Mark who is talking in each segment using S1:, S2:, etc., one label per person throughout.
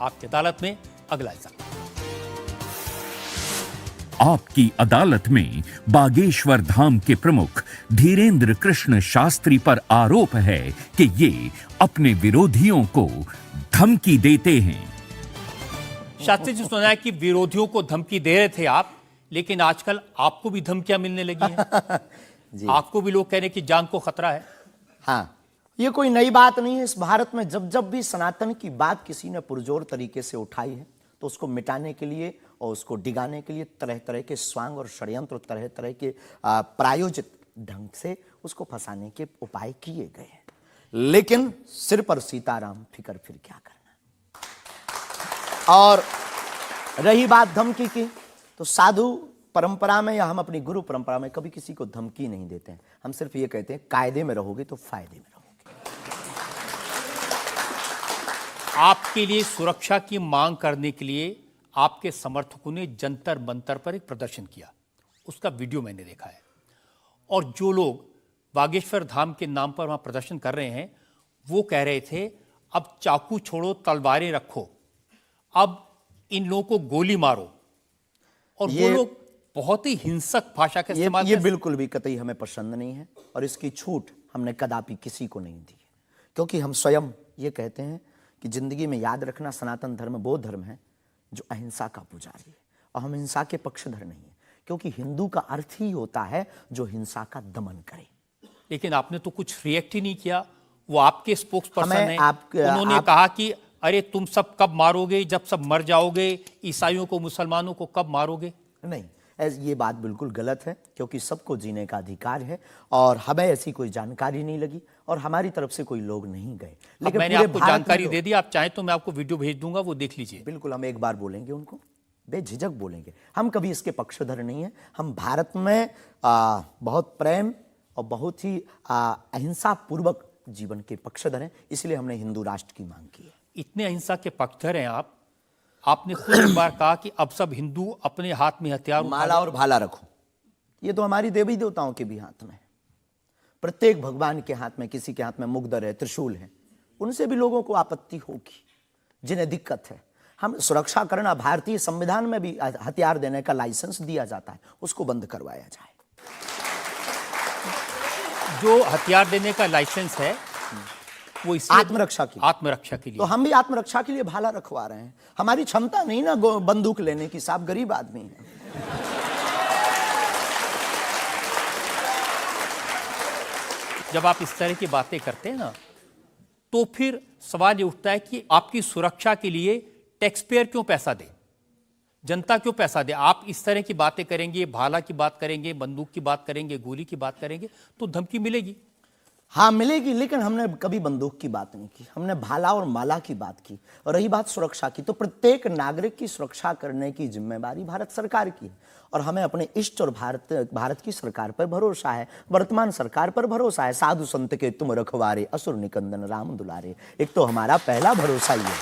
S1: आपकी अदालत में अगला एग्जाम।
S2: आपकी अदालत में बागेश्वर धाम के प्रमुख धीरेन्द्र कृष्ण शास्त्री पर आरोप है कि ये अपने विरोधियों को धमकी देते हैं।
S1: शास्त्री जी, सुना है कि विरोधियों को धमकी दे रहे थे आप, लेकिन आजकल आपको भी धमकियां मिलने लगी हैं।
S3: जी।
S1: आपको भी लोग कह रहे हैं कि जान को खतरा है।
S3: हाँ, ये कोई नई बात नहीं है। इस भारत में जब जब भी सनातन की बात किसी ने पुरजोर तरीके से उठाई है तो उसको मिटाने के लिए और उसको डिगाने के लिए तरह तरह के स्वांग और षड्यंत्र, तरह तरह के प्रायोजित ढंग से उसको फंसाने के उपाय किए गए हैं। लेकिन सिर पर सीताराम, फिकर फिर क्या करना। और रही बात धमकी की, तो साधु परंपरा में या हम अपनी गुरु परंपरा में कभी किसी को धमकी नहीं देते हैं। हम सिर्फ ये कहते हैं कायदे में रहोगे तो फायदे में रहोगे।
S1: आपके लिए सुरक्षा की मांग करने के लिए आपके समर्थकों ने जंतर मंतर पर एक प्रदर्शन किया, उसका वीडियो मैंने देखा है। और जो लोग बागेश्वर धाम के नाम पर वहां प्रदर्शन कर रहे हैं, वो कह रहे थे अब चाकू छोड़ो, तलवारें रखो, अब इन लोगों को गोली मारो। और वो लोग बहुत ही हिंसक भाषा के इस्तेमाल
S3: ये बिल्कुल भी कतई हमें पसंद नहीं है और इसकी छूट हमने कदापि किसी को नहीं दी, क्योंकि हम स्वयं ये कहते हैं कि जिंदगी में याद रखना, सनातन धर्म वो धर्म है जो अहिंसा का पुजारी है और हम हिंसा के पक्षधर नहीं है, क्योंकि हिंदू का अर्थ ही होता है जो हिंसा का दमन करे।
S1: लेकिन आपने तो कुछ रिएक्ट ही नहीं किया। वो आपके स्पोक्स पर्सन हैं, उन्होंने कहा कि अरे तुम सब कब मारोगे, जब सब मर जाओगे, ईसाइयों को, मुसलमानों को कब मारोगे।
S3: नहीं, ये बात बिल्कुल गलत है, क्योंकि सबको जीने का अधिकार है और हमें ऐसी कोई जानकारी नहीं लगी और हमारी तरफ से कोई लोग नहीं गए।
S1: लेकिन मैंने आपको जानकारी दे दी, आप चाहें तो मैं आपको वीडियो भेज दूंगा, वो देख लीजिए।
S3: बिल्कुल, हम एक बार बोलेंगे उनको, बेझिझक बोलेंगे। हम कभी इसके पक्षधर नहीं है। हम भारत में बहुत प्रेम और बहुत ही अहिंसा पूर्वक जीवन के पक्षधर हैं, इसलिए हमने हिंदू राष्ट्र की मांग की है।
S1: इतने अहिंसा के पक्षधर हैं आप, आपने खुद एक बार कहा कि अब सब हिंदू अपने हाथ में हथियार,
S3: माला और भाला रखो। ये तो हमारी देवी देवताओं के भी हाथ में है। प्रत्येक भगवान के हाथ में, किसी के हाथ में मुगदर है, त्रिशूल है, उनसे भी लोगों को आपत्ति होगी जिन्हें दिक्कत है। हम सुरक्षा करना, भारतीय संविधान में भी हथियार देने का लाइसेंस दिया जाता है, उसको बंद करवाया जाए।
S1: जो हथियार देने का लाइसेंस है वो
S3: आत्मरक्षा
S1: के लिए।
S3: तो हम भी आत्मरक्षा के लिए भाला रखवा रहे हैं। हमारी क्षमता नहीं ना बंदूक लेने की, साहब गरीब आदमी है।
S1: जब आप इस तरह की बातें करते हैं ना, तो फिर सवाल ये उठता है कि आपकी सुरक्षा के लिए टैक्स पेयर क्यों पैसा दे, जनता क्यों पैसा दे। आप इस तरह की बातें करेंगे, भाला की बात करेंगे, बंदूक की बात करेंगे, गोली की बात करेंगे, तो धमकी मिलेगी।
S3: हाँ मिलेगी, लेकिन हमने कभी बंदूक की बात नहीं की, हमने भाला और माला की बात की। और रही बात सुरक्षा की, तो प्रत्येक नागरिक की सुरक्षा करने की जिम्मेदारी भारत सरकार की है और हमें अपने इष्ट और भारत की सरकार पर भरोसा है, वर्तमान सरकार पर भरोसा है। साधु संत के तुम रखवारे, असुर निकंदन राम दुलारे, एक तो हमारा पहला भरोसा ही है।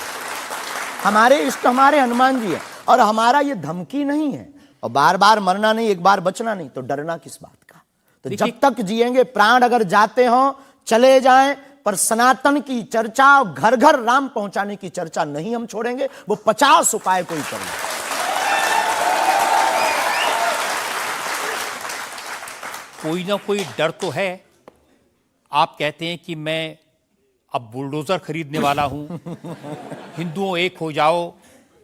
S3: हमारे इष्ट हमारे हनुमान जी है और हमारा ये धमकी नहीं है। और बार बार मरना नहीं, एक बार बचना नहीं, तो डरना किस बात का। तो जब तक जिएंगे, प्राण अगर जाते हो चले जाएं, पर सनातन की चर्चा, घर घर राम पहुंचाने की चर्चा नहीं हम छोड़ेंगे। वो 50 उपाय कोई कर ले।
S1: कोई ना कोई डर तो है। आप कहते हैं कि मैं अब बुलडोजर खरीदने वाला हूं, हिंदुओं एक हो जाओ,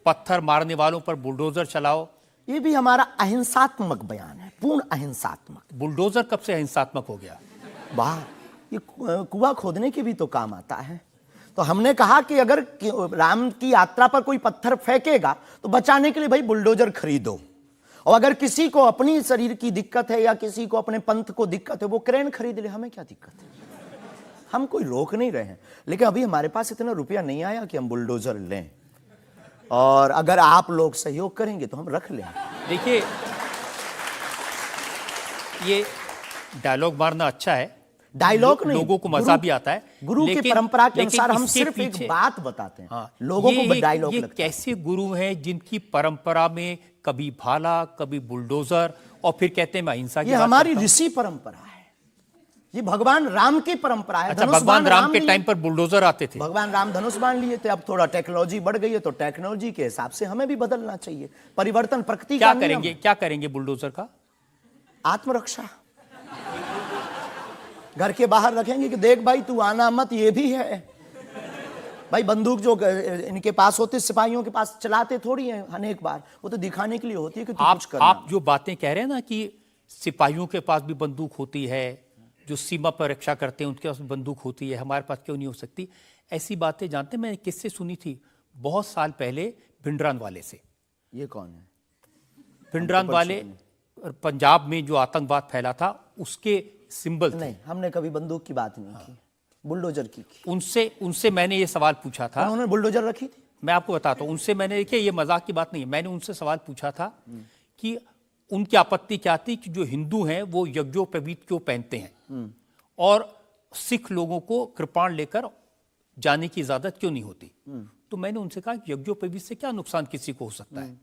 S1: पत्थर मारने वालों पर बुलडोजर चलाओ।
S3: ये भी हमारा अहिंसात्मक बयान है, पूर्ण अहिंसात्मक।
S1: बुलडोजर कब से अहिंसात्मक हो गया?
S3: वाह, ये कुआं खोदने के भी तो काम आता है। तो हमने कहा कि अगर राम की यात्रा पर कोई पत्थर फेंकेगा तो बचाने के लिए भाई बुलडोजर खरीदो, और अगर किसी को अपनी शरीर की दिक्कत है या किसी को अपने पंथ को दिक्कत है, वो क्रेन खरीद ले, हमें क्या दिक्कत है। हम कोई रोक नहीं रहे हैं, लेकिन अभी हमारे पास इतना रुपया नहीं आया कि हम बुलडोजर लें, और अगर आप लोग सहयोग करेंगे तो हम रख लें।
S1: देखिए, ये डायलॉग मारना अच्छा है,
S3: डायलॉग नहीं,
S1: लोगों को मजा भी आता है।
S3: गुरु की परंपरा के अनुसार हम सिर्फ एक बात बताते हैं। हाँ, लोगों को डायलॉग लगता है।
S1: कैसे गुरु हैं जिनकी परंपरा में कभी भाला, कभी बुलडोजर, और फिर कहते हैं मैं अहिंसा की बात करता हूं।
S3: हमारी ऋषि परंपरा है, ये भगवान राम की परंपरा है।
S1: अच्छा,
S3: धनुष
S1: भगवान
S3: बाण
S1: राम के
S3: लिए।
S1: टाइम पर बुलडोजर आते थे।
S3: भगवान राम धनुष बाण लिए थे। अब थोड़ा टेक्नोलॉजी बढ़ गई है तो टेक्नोलॉजी के हिसाब से हमें भी बदलना चाहिए। परिवर्तन प्रकृति का नियम है।
S1: क्या करेंगे बुलडोजर का?
S3: आत्मरक्षा। घर के बाहर रखेंगे कि देख भाई तू आना मत, ये भी है भाई। बंदूक जो इनके पास होती, सिपाहियों के पास चलाते थोड़ी है अनेक बार, वो तो दिखाने के लिए होती है कि तू कुछ करना।
S1: आप जो बातें कह रहे हैं ना कि सिपाहियों के पास भी बंदूक होती है, जो सीमा पर रक्षा करते हैं उनके पास बंदूक होती है, हमारे पास क्यों नहीं हो सकती? ऐसी बातें जानते हैं, मैंने किससे सुनी थी बहुत साल पहले, भिंडरान वाले से।
S3: ये कौन है?
S1: भिंडरान वाले पंजाब में जो आतंकवाद फैला था उसके सिंबल थे।
S3: नहीं, हमने कभी बंदूक की बात नहीं की, बुलडोजर की।
S1: उनसे मैंने ये सवाल पूछा था।
S3: उन्होंने बुलडोजर रखी थी।
S1: मैं आपको बताता हूँ, उनसे मैंने, देखिए ये मजाक की बात नहीं है, मैंने उनसे सवाल पूछा था कि उनकी आपत्ति क्या थी कि जो हिंदू हैं वो यज्ञोपवीत क्यों पहनते हैं और सिख लोगों को कृपाण लेकर जाने की इजाजत क्यों नहीं होती। तो मैंने उनसे कहा कि यज्ञोपवीत से क्या नुकसान किसी को हो सकता है?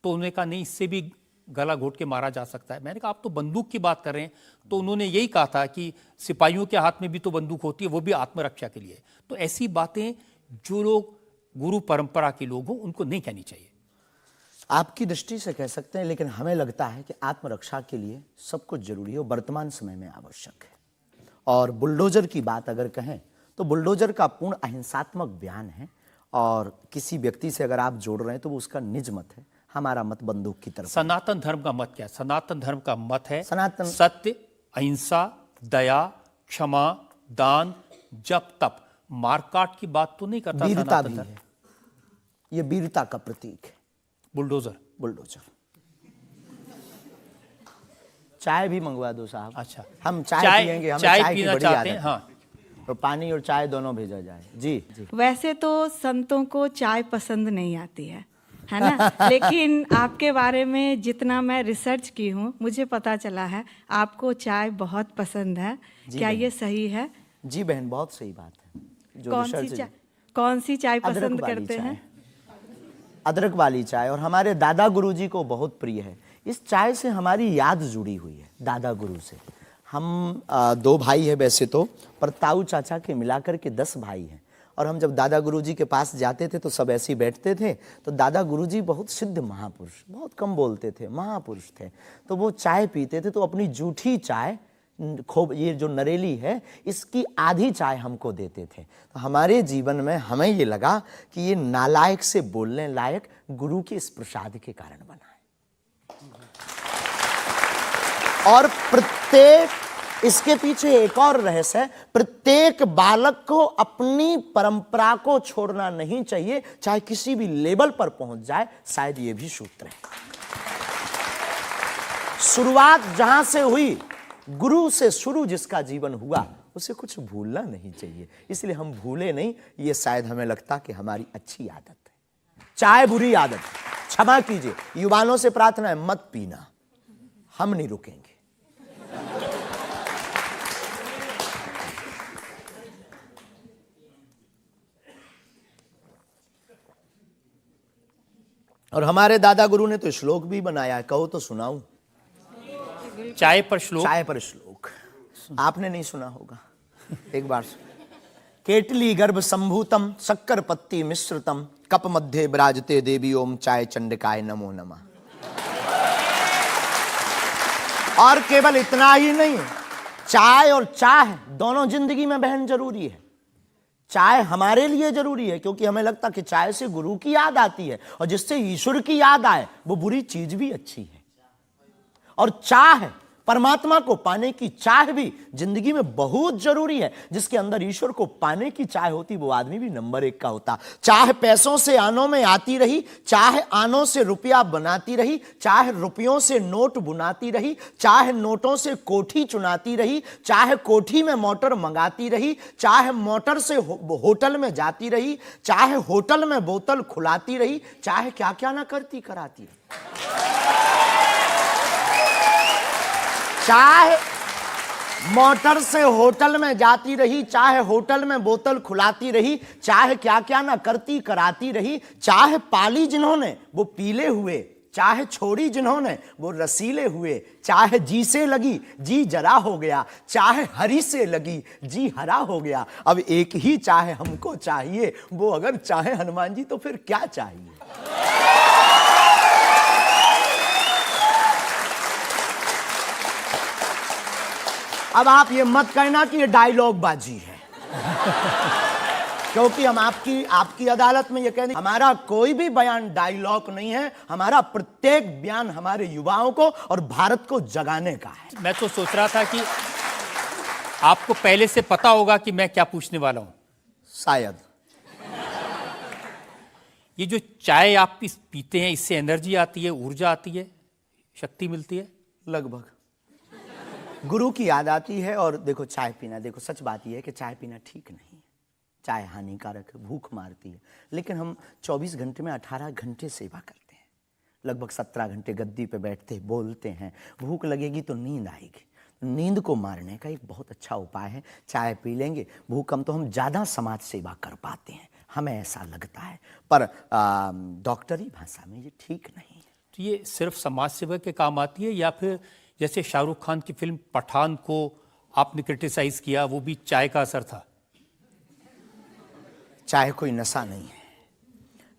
S1: तो उन्होंने कहा नहीं, इससे भी गला घोट के मारा जा सकता है। मैंने कहा आप तो बंदूक की बात कर रहे हैं। तो उन्होंने यही कहा था कि सिपाहियों के हाथ में भी तो बंदूक होती है, वो भी आत्मरक्षा के लिए। तो ऐसी बातें जो लोग गुरु परंपरा के लोग हों उनको नहीं कहनी चाहिए।
S3: आपकी दृष्टि से कह सकते हैं, लेकिन हमें लगता है कि आत्मरक्षा के लिए सब कुछ जरूरी है और वर्तमान समय में आवश्यक है। और बुलडोजर की बात अगर कहें तो बुलडोजर का पूर्ण अहिंसात्मक बयान है और किसी व्यक्ति से अगर आप जोड़ रहे हैं तो वो उसका निज मत है। हमारा मत बंदूक की तरफ।
S1: सनातन धर्म का मत क्या है? सनातन धर्म का मत है
S3: सनातन
S1: सत्य, अहिंसा, दया, क्षमा, दान, जप, तप। मारकाट की बात तो नहीं करता।
S3: वीरता भी है, ये वीरता का प्रतीक है बुलडोजर। चाय भी मंगवा दो साहब।
S1: अच्छा,
S3: हम चाय पियेंगे, हमें चाय
S1: पीना
S3: की बड़ी
S1: चाहते हैं।
S3: आदत है।
S1: हाँ,
S3: और पानी और चाय दोनों भेजा जाए। जी जी।
S4: वैसे तो संतों को चाय पसंद नहीं आती है ना? लेकिन आपके बारे में जितना मैं रिसर्च की हूँ मुझे पता चला है आपको चाय बहुत पसंद है। क्या ये सही है?
S3: जी बहन, बहुत सही बात है।
S4: कौन सी चाय पसंद करते हैं?
S3: अदरक वाली चाय, और हमारे दादा गुरुजी को बहुत प्रिय है। इस चाय से हमारी याद जुड़ी हुई है दादा गुरु से। हम 2 भाई है वैसे तो, पर ताऊ चाचा के मिलाकर के 10 भाई हैं। और हम जब दादा गुरुजी के पास जाते थे तो सब ऐसे ही बैठते थे। तो दादा गुरुजी बहुत सिद्ध महापुरुष, बहुत कम बोलते थे, महापुरुष थे। तो वो चाय पीते थे तो अपनी जूठी चाय, खूब ये जो नरेली है, इसकी आधी चाय हमको देते थे। तो हमारे जीवन में हमें ये लगा कि ये नालायक से बोलने लायक गुरु के इस प्रसाद के कारण बना है। और प्रत्येक, इसके पीछे एक और रहस्य है, प्रत्येक बालक को अपनी परंपरा को छोड़ना नहीं चाहिए, चाहे किसी भी लेवल पर पहुंच जाए। शायद ये भी सूत्र है। शुरुआत जहां से हुई, गुरु से शुरू जिसका जीवन हुआ, उसे कुछ भूलना नहीं चाहिए। इसलिए हम भूले नहीं, ये शायद हमें लगता कि हमारी अच्छी आदत है। चाय बुरी आदत, क्षमा कीजिए। युवाओं से प्रार्थना है, मत पीना, हम नहीं रुकेंगे। और हमारे दादा गुरु ने तो श्लोक भी बनाया है, कहो तो सुनाऊं।
S1: चाय पर श्लोक।
S3: चाय पर श्लोक आपने नहीं सुना होगा, एक बार। केटली गर्भ संभूतम शक्कर पत्ती मिश्रितम कप मध्य विराजते देवी ओम चाय चंडिकाय नमो नमः। और केवल इतना ही नहीं, चाय और चाह दोनों जिंदगी में बहन जरूरी है। चाय हमारे लिए जरूरी है क्योंकि हमें लगता कि चाय से गुरु की याद आती है, और जिससे ईश्वर की याद आए वो बुरी चीज भी अच्छी है। और चाह, परमात्मा को पाने की चाह भी जिंदगी में बहुत जरूरी है। जिसके अंदर ईश्वर को पाने की चाह होती, वो आदमी भी नंबर 1 का होता। चाह पैसों से आनों में आती रही, चाह आनों से रुपया बनाती रही, चाह रुपयों से नोट बुनाती रही, चाह नोटों से कोठी चुनाती रही, चाह कोठी में मोटर मंगाती रही, चाह मोटर से होटल में जाती रही, चाहे होटल में बोतल खुलाती रही, चाहे क्या क्या ना करती कराती रही। चाहे मोटर से होटल में जाती रही, चाहे होटल में बोतल खुलाती रही, चाहे क्या क्या ना करती कराती रही, चाहे पाली जिन्होंने वो पीले हुए चाहे छोड़ी जिन्होंने वो रसीले हुए, चाहे जी से लगी जी जरा हो गया, चाहे हरी से लगी जी हरा हो गया। अब एक ही चाहे हमको चाहिए, वो अगर चाहे हनुमान जी तो फिर क्या चाहिए। अब आप ये मत कहना कि ये डायलॉग बाजी है क्योंकि हम आपकी अदालत में ये कहने, हमारा कोई भी बयान डायलॉग नहीं है। हमारा प्रत्येक बयान हमारे युवाओं को और भारत को जगाने का है।
S1: मैं तो सोच रहा था कि आपको पहले से पता होगा कि मैं क्या पूछने वाला हूं।
S3: शायद
S1: ये जो चाय आप पीते हैं, इससे एनर्जी आती है, ऊर्जा आती है, शक्ति मिलती है?
S3: लगभग गुरु की याद आती है। और देखो चाय पीना, देखो सच बात यह है कि चाय पीना ठीक नहीं है, चाय हानिकारक है, भूख मारती है। लेकिन हम 24 घंटे में 18 घंटे सेवा करते हैं, लगभग 17 घंटे गद्दी पे बैठते बोलते हैं। भूख लगेगी तो नींद आएगी, नींद को मारने का एक बहुत अच्छा उपाय है चाय पी लेंगे। भूख कम तो हम ज़्यादा समाज सेवा कर पाते हैं, हमें ऐसा लगता है, पर डॉक्टरी भाषा में ये ठीक नहीं है।
S1: तो ये सिर्फ समाज सेवा के काम आती है, या फिर जैसे शाहरुख खान की फिल्म पठान को आपने क्रिटिसाइज किया, वो भी चाय का असर था?
S3: चाय कोई नशा नहीं है,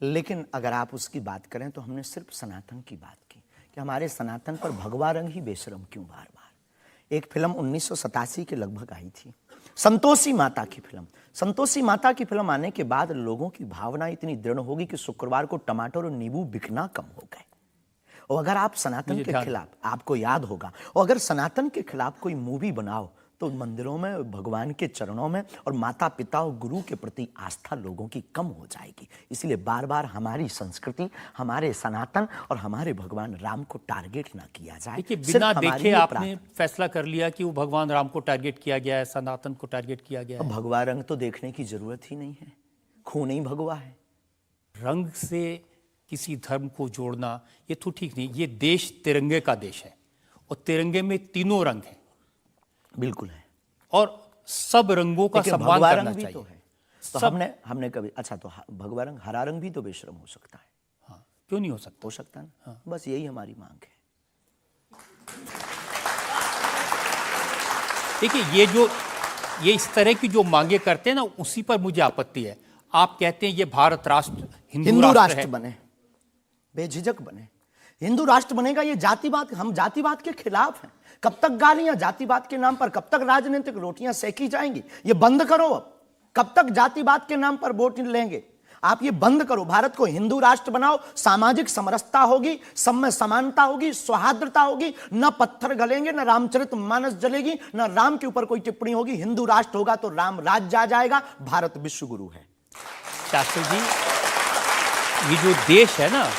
S3: लेकिन अगर आप उसकी बात करें तो हमने सिर्फ सनातन की बात की कि हमारे सनातन पर भगवा रंग ही बेशरम क्यों बार बार। एक फिल्म 1987 के लगभग आई थी, संतोषी माता की फिल्म। संतोषी माता की फिल्म आने के बाद लोगों की भावना इतनी दृढ़ होगी कि शुक्रवार को टमाटर और नींबू बिकना कम हो गए। और अगर आप सनातन के खिलाफ, आपको याद होगा, और अगर सनातन के खिलाफ कोई मूवी बनाओ तो मंदिरों में, भगवान के चरणों में और माता पिता और गुरु के प्रति आस्था लोगों की कम हो जाएगी। इसलिए बार बार हमारी संस्कृति, हमारे सनातन और हमारे भगवान राम को टारगेट ना किया जाए।
S1: देखिए, बिना देखे आपने फैसला कर लिया कि वो भगवान राम को टारगेट किया गया है, सनातन को टारगेट किया गया है।
S3: भगवा रंग तो देखने की जरूरत ही नहीं है, खून ही भगवा है।
S1: रंग से किसी धर्म को जोड़ना ये तो ठीक नहीं। ये देश तिरंगे का देश है और तिरंगे में तीनों रंग हैं।
S3: बिल्कुल है,
S1: और सब रंगों का सम्मान करना चाहिए।
S3: तो है तो हमने कभी, अच्छा तो भगवा रंग, हरा रंग भी तो बेशरम हो सकता है।
S1: हाँ, क्यों नहीं हो सकता?
S3: हो सकता है ना। हाँ। बस यही हमारी मांग है।
S1: देखिए, ये इस तरह की जो मांगे करते हैं ना, उसी पर मुझे आपत्ति है। आप कहते हैं ये भारत राष्ट्र
S3: हिंदू राष्ट्र बने, बेझिझक बने, हिंदू राष्ट्र बनेगा। ये जातिवाद, हम जातिवाद के खिलाफ हैं। कब तक गालियां जातिवाद के नाम पर, कब तक राजनीतिक रोटियां सेकी जाएंगी? ये बंद करो अब। कब तक जातिवाद के नाम पर वोट लेंगे? आप ये बंद करो, भारत को हिंदू राष्ट्र बनाओ। सामाजिक समरसता होगी, सब में समानता होगी, सौहार्दता होगी, न पत्थर गलेंगे, न रामचरितमानस जलेगी, न राम के ऊपर कोई टिप्पणी होगी। हिंदू राष्ट्र होगा तो राम राज्य आ जाएगा। भारत विश्व गुरु है।
S1: शास्त्री जी, ये जो देश है ना,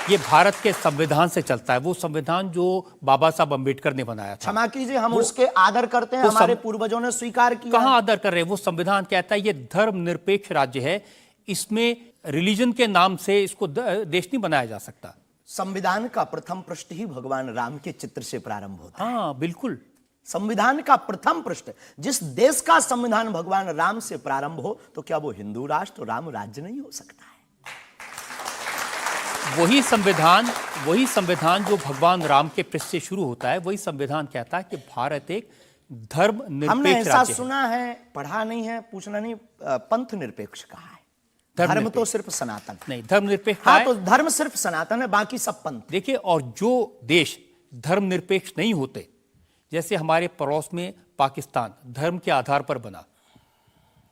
S1: ये भारत के संविधान से चलता है। वो संविधान जो बाबा साहब अंबेडकर ने बनाया था।
S3: क्षमा कीजिए, हम उसके आदर करते हैं, हमारे पूर्वजों ने स्वीकार किया।
S1: कहां आदर कर रहे हैं? वो संविधान कहता है ये धर्मनिरपेक्ष राज्य है, इसमें रिलीजन के नाम से इसको देश नहीं बनाया जा सकता।
S3: संविधान का प्रथम पृष्ठ ही भगवान राम के चित्र से प्रारंभ होता है।
S1: हाँ, बिल्कुल।
S3: संविधान का प्रथम पृष्ठ, जिस देश का संविधान भगवान राम से प्रारंभ हो, तो क्या वो हिंदू राष्ट्र, राम राज्य नहीं हो सकता है?
S1: वही संविधान जो भगवान राम के पृष्ठ से शुरू होता है, वही संविधान कहता है कि भारत एक धर्मनिरपेक्ष राज्य है।
S3: हमने ऐसा सुना है, पढ़ा नहीं है, पूछना नहीं, पंथ निरपेक्ष कहा है। धर्म तो सिर्फ सनातन
S1: नहीं, धर्मनिरपेक्ष।
S3: हाँ, तो धर्म सिर्फ सनातन है, बाकी सब पंथ।
S1: देखिए, और जो देश धर्मनिरपेक्ष नहीं होते, जैसे हमारे पड़ोस में पाकिस्तान धर्म के आधार पर बना,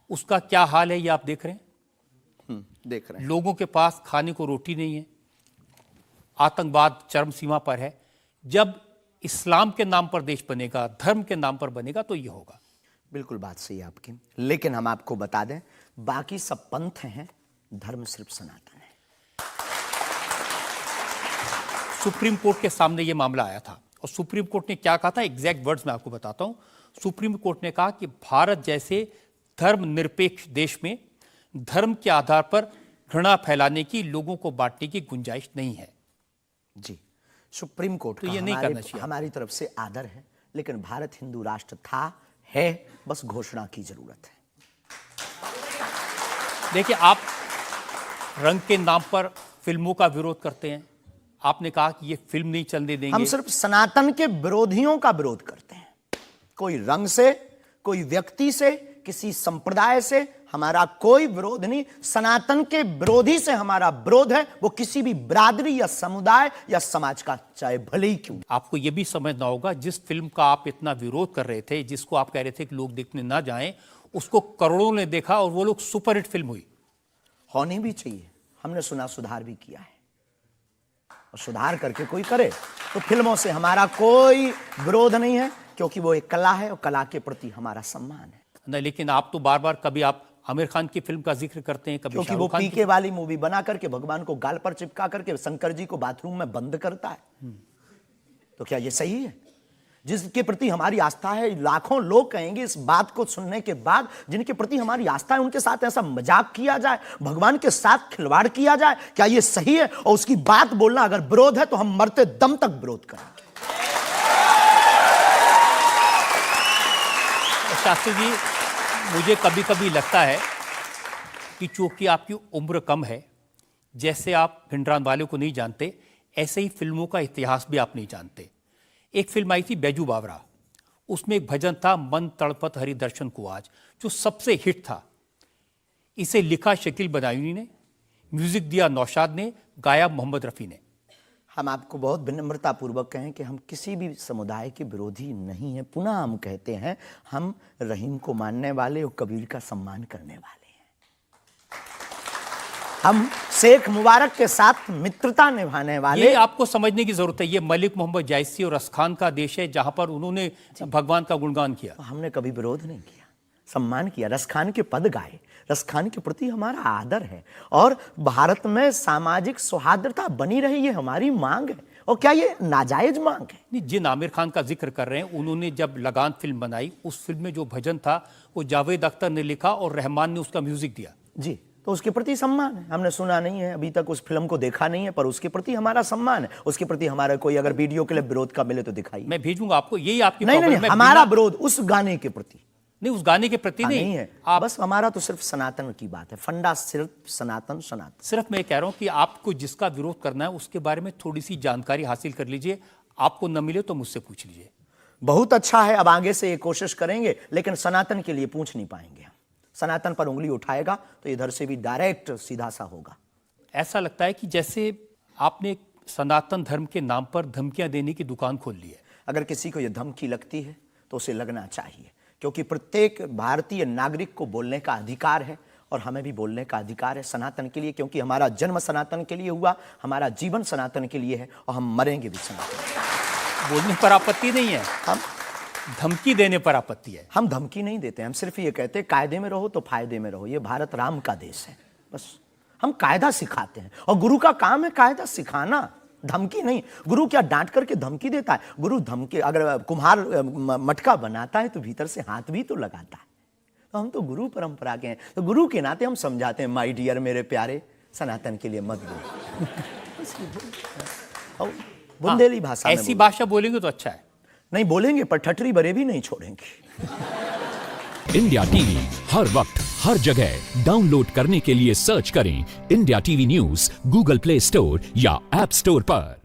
S1: उसका क्या हाल है ये आप देख रहे हैं।
S3: देख रहे हैं,
S1: लोगों के पास खाने को रोटी नहीं है, आतंकवाद चरम सीमा पर है। जब इस्लाम के नाम पर देश बनेगा, धर्म के नाम पर बनेगा, तो ये होगा।
S3: बिल्कुल बात सही है आपकी, लेकिन हम आपको बता दें, बाकी सब पंथ हैं, धर्म सिर्फ सनातन है।
S1: सुप्रीम कोर्ट के सामने ये मामला आया था, और सुप्रीम कोर्ट ने क्या कहा था, एग्जैक्ट वर्ड्स मैं आपको बताता हूं। सुप्रीम कोर्ट ने कहा कि भारत जैसे धर्मनिरपेक्ष देश में धर्म के आधार पर घृणा फैलाने की, लोगों को बांटने की गुंजाइश नहीं है।
S3: जी, सुप्रीम कोर्ट
S1: तो
S3: का
S1: ये नहीं करना चाहिए।
S3: हमारी तरफ से आदर है, लेकिन भारत हिंदू राष्ट्र था, है, बस घोषणा की जरूरत है।
S1: देखिए, आप रंग के नाम पर फिल्मों का विरोध करते हैं, आपने कहा कि ये फिल्म नहीं चलने
S3: हम
S1: देंगे।
S3: सिर्फ सनातन के विरोधियों का विरोध करते हैं, कोई रंग से, कोई व्यक्ति से, किसी संप्रदाय से हमारा कोई विरोध नहीं। सनातन के विरोधी से हमारा विरोध है, वो किसी भी बिरादरी या समुदाय या समाज का, चाहे भले ही क्यों।
S1: आपको ये भी समझना होगा, जिस फिल्म का आप इतना विरोध कर रहे थे, जिसको आप कह रहे थे कि लोग देखने ना जाएं, उसको करोड़ों ने देखा और वो लोग सुपरहिट फिल्म हुई।
S3: होनी भी चाहिए। हमने सुना सुधार भी किया है, और सुधार करके कोई करे तो फिल्मों से हमारा कोई विरोध नहीं है, क्योंकि वो एक कला है और कला के प्रति हमारा सम्मान है।
S1: नहीं, लेकिन आप तो बार बार कभी आप आमिर खान की फिल्म का जिक्र करते हैं, कभी
S3: क्योंकि वो
S1: शाहरुख खान
S3: पीके वाली मूवी बना करके भगवान को गाल पर चिपका करके शंकर जी को बाथरूम में बंद करता है। तो क्या ये सही है? जिसके प्रति हमारी आस्था है, लाखों लोग कहेंगे इस बात को सुनने के बाद, जिनके प्रति हमारी आस्था है, उनके साथ ऐसा मजाक किया जाए, भगवान के साथ खिलवाड़ किया जाए, क्या ये सही है? और उसकी बात बोलना अगर विरोध है तो हम मरते दम तक विरोध करेंगे।
S1: शास्त्री जी, मुझे कभी कभी लगता है कि चूंकि आपकी उम्र कम है, जैसे आप भिंडरान वाले को नहीं जानते, ऐसे ही फिल्मों का इतिहास भी आप नहीं जानते। एक फिल्म आई थी बैजू बावरा, उसमें एक भजन था मन तड़पत हरि दर्शन को आज, जो सबसे हिट था। इसे लिखा शकील बदायूनी ने, म्यूजिक दिया नौशाद ने, गाया मोहम्मद रफ़ी ने।
S3: हम आपको बहुत विनम्रता पूर्वक कहें कि हम किसी भी समुदाय के विरोधी नहीं हैं। पुनः हम कहते हैं, हम रहीम को मानने वाले और कबीर का सम्मान करने वाले हैं। हम शेख मुबारक के साथ मित्रता निभाने वाले।
S1: ये आपको समझने की जरूरत है, ये मलिक मोहम्मद जायसी और रसखान का देश है, जहां पर उन्होंने भगवान का गुणगान किया।
S3: हमने कभी विरोध नहीं किया, सम्मान किया, रसखान के पद गाए। रसखान के प्रति हमारा आदर है, और भारत में सामाजिक सौहार्दता बनी रही, ये हमारी मांग है। और क्या ये नाजायज मांग है?
S1: नहीं, जिन आमिर खान का जिक्र कर रहे हैं, उन्होंने जब लगान फिल्म बनाई, उस फिल्म में जो भजन था वो जावेद अख्तर ने लिखा और रहमान ने उसका म्यूजिक दिया।
S3: जी, तो उसके प्रति सम्मान है। हमने सुना नहीं है, अभी तक उस फिल्म को देखा नहीं है, पर उसके प्रति हमारा सम्मान है। उसके प्रति हमारा कोई अगर वीडियो के लिए विरोध का मिले तो दिखाइए।
S1: मैं भेजूंगा आपको, यही आपकी
S3: नहीं,
S1: प्रॉब्लम है।
S3: हमारा विरोध उस गाने के प्रति
S1: नहीं, उस गाने के प्रति
S3: नहीं है। बस हमारा तो सिर्फ सनातन की बात है, फंडा सिर्फ सनातन।
S1: सिर्फ मैं कह रहा हूं कि आपको जिसका विरोध करना है उसके बारे में थोड़ी सी जानकारी हासिल कर लीजिए। आपको न मिले तो मुझसे पूछ लीजिए।
S3: बहुत अच्छा है, अब आगे से ये कोशिश करेंगे, लेकिन सनातन के लिए पूछ नहीं पाएंगे हम। सनातन पर उंगली उठाएगा तो इधर से भी डायरेक्ट सीधा सा होगा।
S1: ऐसा लगता है कि जैसे आपने सनातन धर्म के नाम पर धमकियां देने की दुकान खोल ली है।
S3: अगर किसी को यह धमकी लगती है तो उसे लगना चाहिए, क्योंकि प्रत्येक भारतीय नागरिक को बोलने का अधिकार है, और हमें भी बोलने का अधिकार है सनातन के लिए, क्योंकि हमारा जन्म सनातन के लिए हुआ, हमारा जीवन सनातन के लिए है, और हम मरेंगे भी सनातन।
S1: बोलने पर आपत्ति नहीं है,
S3: हम
S1: धमकी देने पर आपत्ति है।
S3: हम धमकी नहीं देते, हम सिर्फ ये कहते हैं कायदे में रहो तो फायदे में रहो। ये भारत राम का देश है, बस हम कायदा सिखाते हैं, और गुरु का काम है कायदा सिखाना, धमकी नहीं। गुरु क्या डांट करके धमकी देता है? गुरु धमकी, अगर कुम्हार मटका बनाता है तो भीतर से हाथ भी तो लगाता है। तो हम तो गुरु परंपरा के हैं, तो गुरु के नाते हम समझाते हैं, माय डियर, मेरे प्यारे, सनातन के लिए मत बोलो। बुंदेली भाषा में
S1: ऐसी भाषा बोलेंगे तो अच्छा है।
S3: नहीं बोलेंगे, पर ठटरी बरे भी नहीं छोड़ेंगे।
S5: इंडिया टीवी हर वक्त हर जगह डाउनलोड करने के लिए सर्च करें India TV news Google play store या ऐप स्टोर पर।